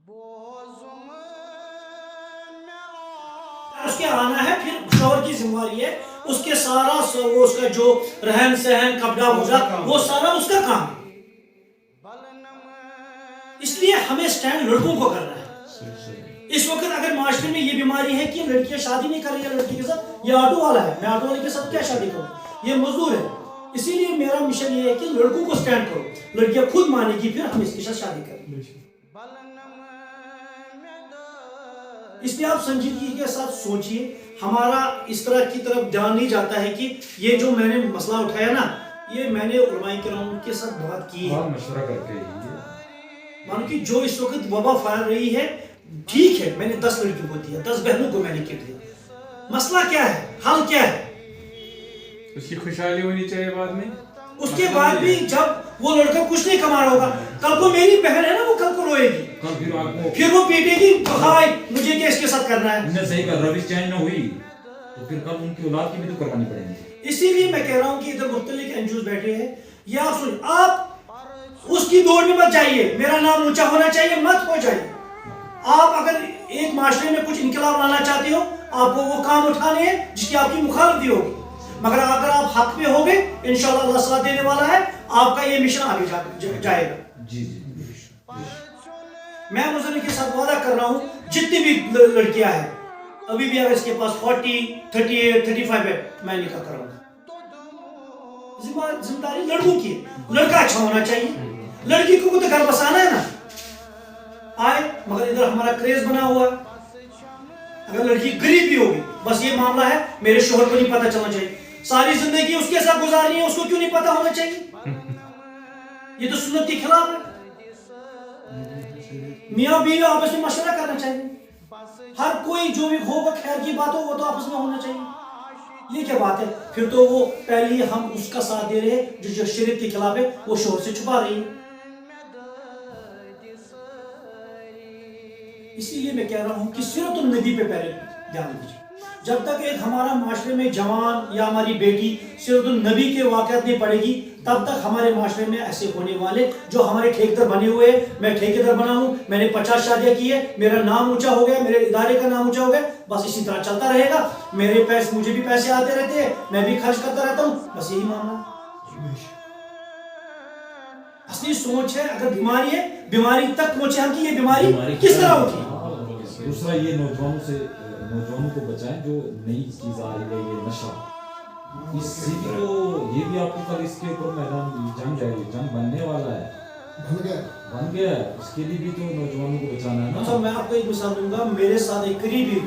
اس کے آنا ہے، پھر شوہر کی ذمہ داری ہے، اس کے سارا وہ اس کا جو رہن سہن کپڑا وغیرہ وہ سارا اس کا کام ہے. اس لیے ہمیں سٹینڈ لڑکوں کو کرنا ہے. اس وقت اگر معاشرے میں یہ بیماری ہے کہ لڑکیاں شادی نہیں کر رہی ہے لڑکی کے ساتھ، یہ آٹو والا ہے، میں آٹو والے کے ساتھ کیا شادی کروں، یہ مزدور ہے. اسی لیے میرا مشن یہ ہے کہ لڑکوں کو سٹینڈ کرو، لڑکیاں خود مانے گی پھر ہم اس کے ساتھ شادی کریں. اس لیے آپ سنجیدگی کے ساتھ سوچئے. ہمارا اس طرح کی طرف دھیان نہیں جاتا ہے کہ یہ جو میں نے مسئلہ اٹھایا نا، یہ میں نے علماء کرام کے ساتھ بات کی ہے، مشورہ کر کے مانو کہ جو اس وقت وبا پھیل رہی ہے، ٹھیک ہے میں نے 10 لڑکیوں کو دیا، 10 بہنوں کو میں نے کٹ دیا، مسئلہ کیا ہے، حل کیا ہے؟ اس کی خوشحالی ہونی چاہیے بعد میں. اس کے بعد بھی جب وہ لڑکا کچھ نہیں کما رہا ہوگا، کل کو میری بہن ہے نا، وہ کل کو روئے گی، پھر وہ پیٹے گی، ہائے مجھے کیا اس کے ساتھ کرنا ہے. انہیں صحیح کر روش چینج نہ ہوئی تو پھر کل ان کی اولاد کی بھی تو قربانی پڑیں گی. اسی لیے میں کہہ رہا ہوں کہ ادھر مختلف NGOs بیٹھے ہیں، یہ آپ سن، آپ اس کی دوڑ میں مت جائیے، میرا نام اونچا ہونا چاہیے مت ہو جائیے. آپ اگر ایک معاشرے میں کچھ انقلاب لانا چاہتے ہو، آپ کو وہ کام اٹھانے ہیں جس کی آپ کی مخالفت ہوگی، مگر اگر آپ حق پہ ہوگے انشاءاللہ اللہ صلاح دینے والا ہے، آپ کا یہ مشن آگے جائے گا. جی جی میں مزدور کے ساتھ وعدہ کر رہا ہوں، جتنی بھی لڑکیاں ہیں ابھی بھی اگر اس کے پاس 40 38 35 ہے، میں نکاح کراؤں گا. ذمہ داری لڑکوں کی ہے، لڑکا اچھا ہونا چاہیے، لڑکی کو تو گھر بسانا ہے نا. آئے مگر ادھر ہمارا کریز بنا ہوا ہے، اگر لڑکی غریب بھی ہوگی بس یہ معاملہ ہے میرے شوہر کو نہیں پتہ چلنا چاہیے، ساری زندگی اس کے ساتھ گزارنی ہے، اس کو کیوں نہیں پتہ ہونا چاہیے؟ یہ تو سنت کے خلاف ہے. میاں بیوی آپس میں مشورہ کرنا چاہیے، ہر کوئی جو بھی ہوگا خیر کی بات ہو وہ تو آپس میں ہونا چاہیے. یہ کیا بات ہے؟ پھر تو وہ پہلے ہم اس کا ساتھ دے رہے ہیں جو شریعت کے خلاف ہے، وہ شوہر سے چھپا رہی ہے. اسی لیے میں کہہ رہا ہوں کہ سیرت النبی پہ پہلے دھیان دیجیے. جب تک ایک ہمارا معاشرے میں جوان یا ہماری بیٹی سیرت النبی کے واقعات نہیں پڑھے گی، تب تک ہمارے معاشرے میں ایسے ہونے والے جو ہمارے ٹھیکیدار بنے ہوئے ہیں. میں ٹھیکیدار بنا ہوں، میں نے 50 شادیاں کی ہے، میرا نام اونچا ہو گیا، میرے ادارے کا نام اونچا ہو گیا، بس اسی طرح چلتا رہے گا. میرے پیسے، مجھے بھی پیسے آتے رہتے ہیں، میں بھی خرچ کرتا رہتا ہوں، بس یہی معاملہ. اصلی سوچ ہے اگر بیماری ہے، بیماری تک پہنچے ہم کہ یہ بیماری کس طرح ہوتی ہے. دوسرا یہ نوجوانوں کو بچائیں جو نئی چیز آ رہی ہے، یہ نشہ، اس سے بھی تو یہ بھی آپ کو کل اس کے اوپر میدان جنگ بننے والا ہے، بن گیا ہے. اس کے لیے بھی تو نوجوانوں کو بچانا ہے نا. میں آپ کو ایک مثال دوں گا، میرے ساتھ ایک قریبی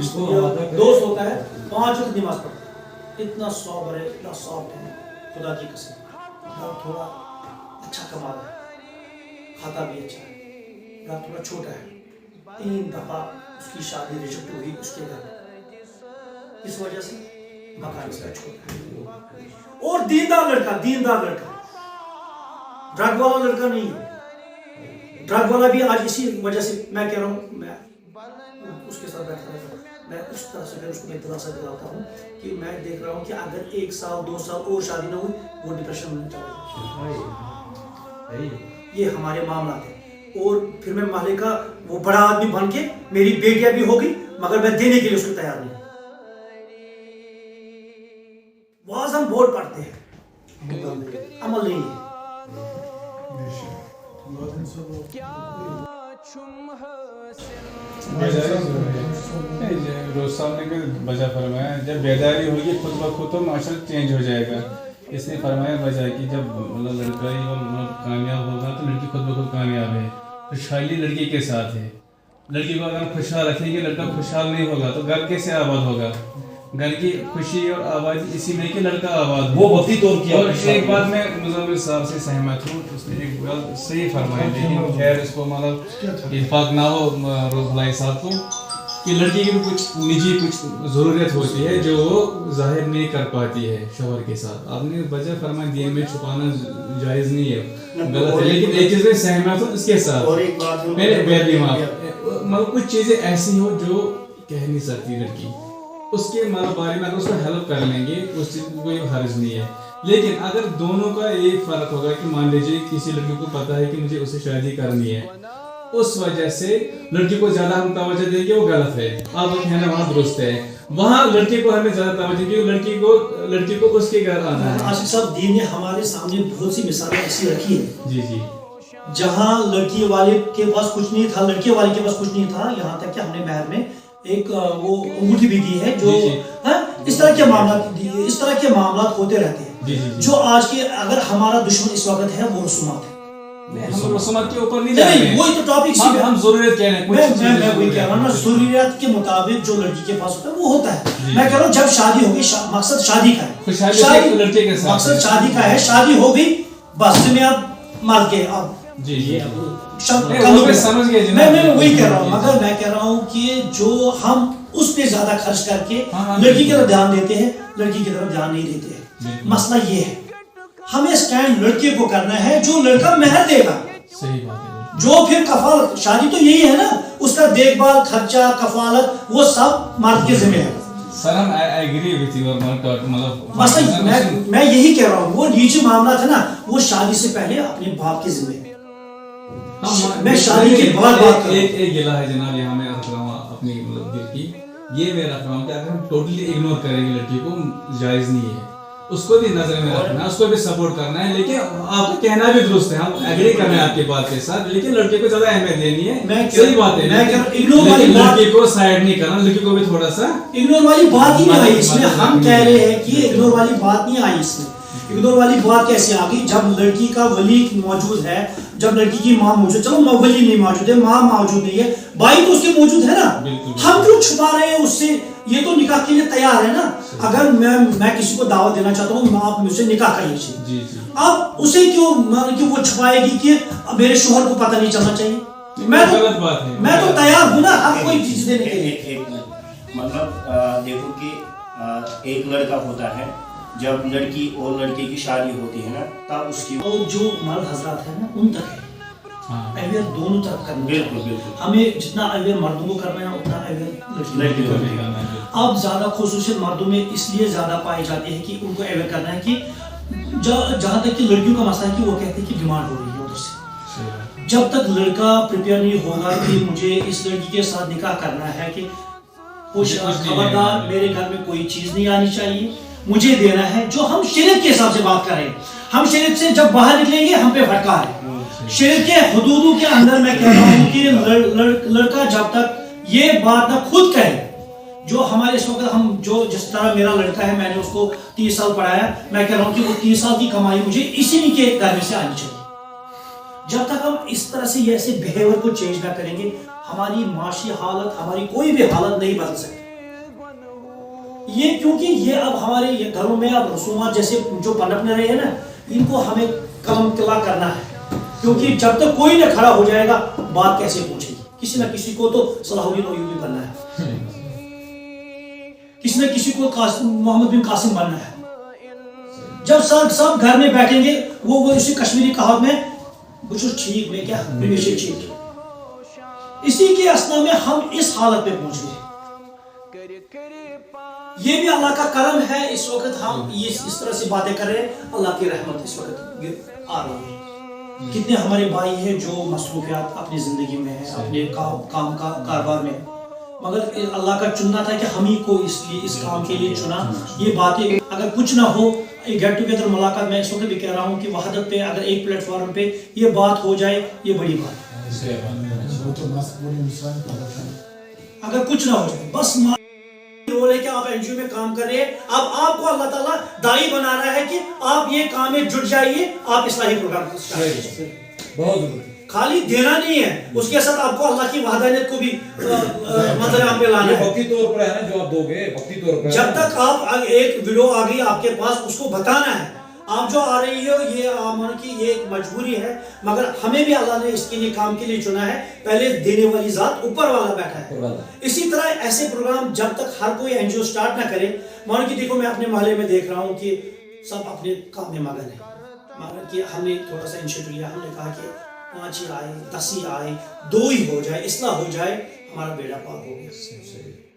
دوست ہوتا ہے، 5 وقت نماز پڑھتا ہے، اتنا صابر ہے، اتنا سافٹ ہے، خدا کی قسم. تھوڑا اچھا کماتا ہے، کھاتا بھی اچھا ہے، گھر تھوڑا چھوٹا ہے. 3 دفعہ اس کی شادی ریجیکٹ ہوئی اس کے گھر، اس وجہ سے مکان اس کا چھوٹا ہے. اور دیندار لڑکا ڈرگ والا لڑکا نہیں ہے. ڈرگ والا بھی آج اسی وجہ سے میں کہہ رہا ہوں، میں اس کے ساتھ بیٹھتا رہتا ہوں، میں اس طرح سے اس کو اطلاع دلاتا ہوں کہ میں دیکھ رہا ہوں کہ اگر 1 سال 2 سال اور شادی نہ ہوئی وہ ڈپریشن میں چلا جائے. یہ ہمارے معاملات ہیں. اور پھر میں محلے کا وہ بڑا آدمی بن کے، میری بیٹیاں بھی ہوگی مگر میں دینے کے لیے اس کو تیار نہیں. واز ہم بہت پڑھتے ہیں، عمل نہیں ہے. روز صاحب نے وجہ فرمایا جب بیداری ہوگی خود بخود تو معاشرہ چینج ہو جائے گا. اس نے فرمایا وجہ کہ جب لڑکا کامیاب ہوگا تو لڑکی خود بخود کامیاب ہے. خوشحالی لڑکی کے ساتھ ہے. لڑکی کو اگر خوشحال رکھیں گے، لڑکا خوشحال نہیں ہوگا تو گھر کیسے آباد ہوگا؟ گھر کی خوشی اور آبادی اسی میں کہ لڑکا آباد وہ وقتی طور کی. اور ایک بات میں مزمل صاحب سے سہمت ہوں، اس نے ایک بات صحیح فرمائی، لیکن خیر اس کو مطلب اتفاق نہ ہو روز بھلائی صاحب کو، کہ لڑکی کی بھی کچھ نجی کچھ ضرورت ہوتی ہے جو وہ ظاہر نہیں کر پاتی ہے شوہر کے ساتھ. آپ نے وجہ فرمائی دین میں چھپانا جائز نہیں ہے، غلط ہے، لیکن ایک چیز میں سہمت ہوں اس کے ساتھ. میرے بیٹی ماں مطلب کچھ چیزیں ایسی ہو جو کہہ نہیں سکتی لڑکی، اس کے بارے میں اگر اس کو ہیلپ کر لیں گے اس چیز کوئی حرج نہیں ہے. لیکن اگر دونوں کا ایک فرق ہوگا کہ مان لیجیے کسی لڑکی کو پتا ہے کہ مجھے اسے شادی کرنی ہے उस वजह से लड़की को ज्यादा हम तवज्जो देंगे, वो गलत है। आपका कहना वहाँ दुरुस्त है, वहाँ लड़की को हमें ज्यादा तवज्जो देंगे, लड़की को उसके घर आना है। आशिक साहब, दीन ने हमारे सामने बहुत सी मिसालें ऐसी रखी है जी जी, जहाँ लड़की वाले के पास कुछ नहीं था, लड़के वाले के पास कुछ नहीं था, यहाँ तक कि हमने महर में एक वो अंगूठी भी दी है जो इस तरह के मामला होते रहते हैं। जो आज के अगर हमारा दुश्मन इस वक्त है वो रसूमात है। हम रसूमात के ऊपर नहीं जा रहे हैं, वही तो टॉपिक हम जरूरत कह रहे हैं। मैं वही कह रहा हूँ ना, जरूरियत के मुताबिक जो लड़की के पास होता है वो होता है। मैं कह रहा हूँ जब शादी होगी, मकसद शादी का है, लड़के के साथ मकसद शादी का है, शादी हो गई बस में आप मार के आप जी जी समझ गए। मैं वही कह रहा हूँ, मगर मैं कह रहा हूँ कि जो हम उस पे ज्यादा खर्च करके लड़की की तरफ ध्यान देते हैं, लड़की की तरफ ध्यान नहीं देते हैं। मसला ये है, हमें स्टैंड लड़के को करना है जो लड़का महर देगा। सही बात है। जो फिर कफालत, शादी तो यही है ना, उसका देखभाल, खर्चा, कफालत वो सब मर्द के जिम्मे है। सर हम आई एग्री विद योर मतलब मैं यही कह रहा हूँ, वो नीचे मामला था ना, वो शादी से पहले अपने बाप के जिम्मे है। मैं शादी के बाद बात एक गिला है जनाब, यहाँ मैं रख रहा हूँ अपनी मतलब दिल की, ये मैं रख रहा हूँ कि अगर हम टोटली इग्नोर करेंगे लड़की को, जायज नहीं है, उसको भी नजर में रखना है, उसको भी सपोर्ट करना है। लेकिन आपका कहना भी दुरुस्त है, हम एग्री कर रहे हैं आपकी बात के साथ, लेकिन लड़के को ज्यादा अहमियत देनी है, सही बात है। लेकिन लड़के को साइड नहीं करना, लड़की को भी थोड़ा सा इग्नोर वाली बात ही नहीं आई इसमें। हम कह रहे हैं कि इग्नोर वाली बात नहीं आई इसमें। इग्नोर वाली बात कैसे आ गई? जब लड़की का वली मौजूद है, जब लड़की की माँ मौजूद, चलो वली नहीं मौजूद है, माँ मौजूद नहीं है, भाई तो उसके मौजूद है ना, हम क्यों छुपा रहे हैं उससे? ये तो निकाह के लिए तैयार है ना। अगर मैं किसी को दावत देना चाहता हूँ, आप मुझसे निकाह कर लीजिए, अब उसे क्यों वो छुपाएगी कि मेरे शोहर को पता नहीं चलना चाहिए? मैं तो तैयार हूँ ना हर कोई चीज देने के लिए। मतलब देखो कि एक लड़का होता है, जब लड़की और लड़के की शादी होती है ना, तब उसकी और जो मर्द हजरात है ना, उन तक है अवेयर दोनों तरफ करना। बिल्कुल। हमें जितना अवेयर मर्दों को करना है उतना अवेयर लड़की को करना है। अब ज्यादा खुसूसियत मर्दों में इसलिए ज्यादा पाई जाती है कि उनको अवेयर करना है कि जहाँ तक कि लड़कियों का मसला है कि वो कहते हैं कि डिमांड हो रही है उधर से। जब तक लड़का प्रिपेयर नहीं होगा कि मुझे इस लड़की के साथ निकाह करना है, कि खबरदार मेरे घर में कोई चीज नहीं आनी चाहिए, मुझे देना है, जो हम शरीयत के हिसाब से बात करें। हम शरीयत से जब बाहर निकलेंगे हम पे फटका है। शरीयत के हुदूदों के अंदर मैं कह रहा हूँ कि लड़का जब तक ये बात ना खुद कहे, जो हमारे इस वक्त हम जो जिस तरह मेरा लड़का है, मैंने उसको 30 साल पढ़ाया, मैं कह रहा हूँ कि वो 30 साल की कमाई मुझे इसी के घर में से आनी चाहिए। जब तक हम इस तरह से ऐसे बिहेवियर को चेंज ना करेंगे, हमारी माशी हालत, हमारी कोई भी हालत नहीं बदल सकती। ये क्योंकि ये अब हमारे घरों में अब रसूमात जैसे जो पनपने रहे हैं ना, इनको हमें कलम किला करना है, क्योंकि जब तक कोई ना खड़ा हो जाएगा बात कैसे पहुंचेगी? किसी ना किसी को तो सलाहुद्दीन अय्यूबी बनना है, किसी न किसी को मोहम्मद बिन कासिम बनना है। जब सब घर में बैठेंगे, वो इसी कश्मीरी कहावत में ठीक में क्या हमेशा ठीक। इसी के असना में हम इस हालत पे पहुंच गए। ये भी अल्लाह का करम है, इस वक्त हम इस तरह से बातें कर रहे हैं, अल्लाह की रहमत इस वक्त आ रही है। कितने हमारे भाई हैं जो मसरूफियात अपनी जिंदगी में है, अपने काम का कारोबार में, मगर अल्लाह का चुनना था कि हम ही को इसलिए इस काम के लिए चुना। ये बातें अगर कुछ ना हो, गेट टुगेदर मुलाकात, मैं इस वक्त भी कह रहा हूँ कि वहदत पे अगर एक प्लेटफॉर्म पे ये बात हो जाए, ये बड़ी बात है। अगर कुछ ना हो जाए, बस बोले कि आप एनजीओ में काम कर रहे हैं, अब आपको अल्लाह ताला दाई बना रहा है कि आप ये काम में जुट जाइए, आप इस्लाही प्रोग्राम बहुत खाली देना नहीं है, उसके साथ आपको अल्लाह की वहदानियत को भी मंजर आम पे लाना है। भक्ति तौर पर है ना जो आप दोगे, भक्ति तौर पर। जब तक आप एक वीडियो आ गई आपके पास, उसको बताना है। आप जो आ रही हो ये आमान की ये एक मजबूरी है, मगर हमें भी अल्लाह ने इसके लिए काम के लिए चुना है। पहले देने वाली जात ऊपर वाला बैठा है। इसी तरह ऐसे प्रोग्राम जब तक हर कोई एनजीओ स्टार्ट ना करे, मानो कि देखो मैं अपने मोहल्ले में देख रहा हूँ कि सब अपने काम में मगन है। मानो कि हमने थोड़ा सा इनिशिएटिव लिया, हमने कहा कि 5 ही आए, 10 ही आए, 2 ही हो जाए, इस्लाह हो जाए, हमारा बेड़ा पार हो गया।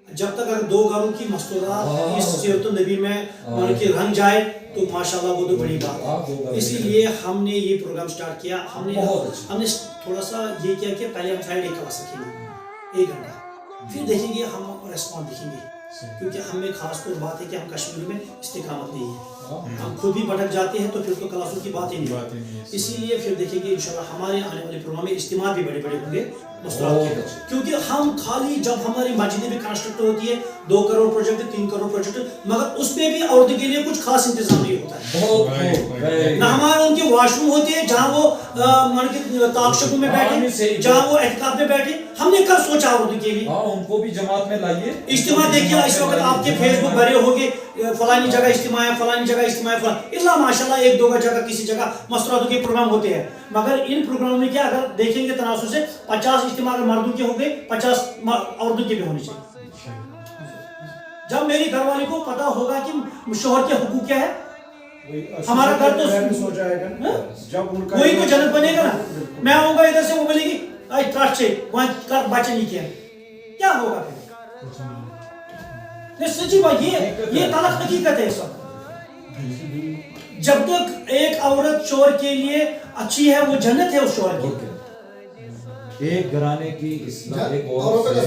जब तक अगर 2 घरों की मस्तूरात इस सीरत नबी में मतलब कि रंग जाए तो माशाल्लाह वो तो बड़ी बात है। इसीलिए हमने ये प्रोग्राम स्टार्ट किया। हमने थोड़ा सा ये किया कि पहले हम फ्राइडे क्लास रखेंगे 1 घंटा, फिर देखेंगे हम रेस्पॉन्ड देखेंगे, क्योंकि हमें खास तौर बात है कि हम कश्मीर में इस्तिकामत नहीं है, हम खुद भी भटक जाते हैं तो फिर तो क्लासों की बात ही नहीं है। इसीलिए फिर देखेंगे इंशाल्लाह हमारे आने वाले प्रोग्राम में इज्तिमा भी बड़े बड़े होंगे मुस्तरात के, क्योंकि हम खाली जब हमारी मस्जिदें भी कंस्ट्रक्ट होती है 2 करोड़ प्रोजेक्ट 3 करोड़ प्रोजेक्ट, मगर उसमें भी औरतों के लिए कुछ खास इंतजाम नहीं होता है। ना हमारे उनके वॉशरूम होते हैं जहाँ वो मान के ताकशकों में बैठे, जहाँ वो एहतिकाफ में बैठे। हमने कब सोचा औरतों के लिए? उनको भी जमात में लाइए। इज्तिमा देखिए इस वक्त आपके फेसबुक भरे होंगे, फलानी जगह इज्तिमा है, फलानी जगह इज्तिमा है, इल्ला माशाल्लाह 1-2 जगह किसी जगह मस्तूरातों के प्रोग्राम होते हैं। मगर इन प्रोग्रामों में क्या अगर देखेंगे तनासुर से 50 इज्तिमा अगर मर्दों के हो गए 50 औरतों के भी होने चाहिए। जब मेरी घरवाली को पता होगा कि शौहर के हुकूक क्या है, हमारा घर तो हो जाएगा जब उनका वही तो जन्नत बनेगा ना। मैं आऊंगा इधर से, वो बोलेगी आई ट्रस्ट से वहां कर बच्चे नहीं किया, क्या होगा फिर? सच्ची बात ये तलख हकीकत है सब। जब तक एक औरत शौहर के लिए अच्छी है वो जन्नत है उस शौहर की। एक घराने की इस्लाम एक औरत से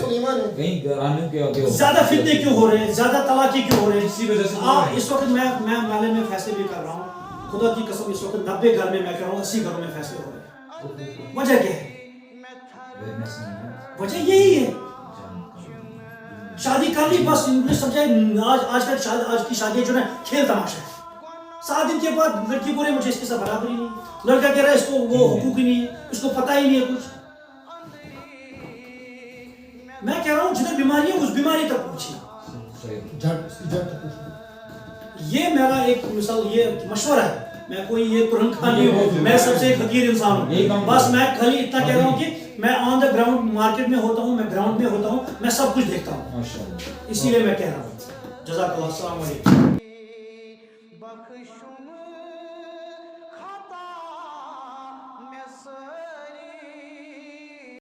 कई घरानों के आगे ज्यादा फितने क्यों हो रहे हैं, ज्यादा तलाकी क्यों हो रहे हैं? इसी वजह से इस वक्त मैं माले में फैसले भी कर रहा हूँ, खुदा की कसम इस वक्त 90 घर में मैं कर रहा हूँ 80 घरों में फैसले हो रहे हैं। वजह क्या है? वजह यही है, शादी कर ली बस, इन्होंने समझा आज की शादी जो है खेल तमाशा है। 7 दिन के बाद लड़की बोले मुझे इसके साथ बराबरी नहीं, लड़का कह रहा है इसको वो हुकूक ही नहीं है, इसको पता ही नहीं है कुछ। मैं कह रहा हूँ जिधर बीमारी है उस बीमारी तक पहुंची। ये मेरा एक मिसाल, ये मशवरा है, मैं कोई ये तुरंत खा नहीं हूँ, मैं सबसे एक फकीर इंसान हूँ। बस मैं खाली इतना कह रहा हूँ कि मैं ऑन द ग्राउंड मार्केट में होता हूँ, मैं ग्राउंड में होता हूँ, मैं सब कुछ देखता हूँ, इसीलिए मैं कह रहा हूँ। जज़ाकल्लाह, अस्सलाम वालेकुम।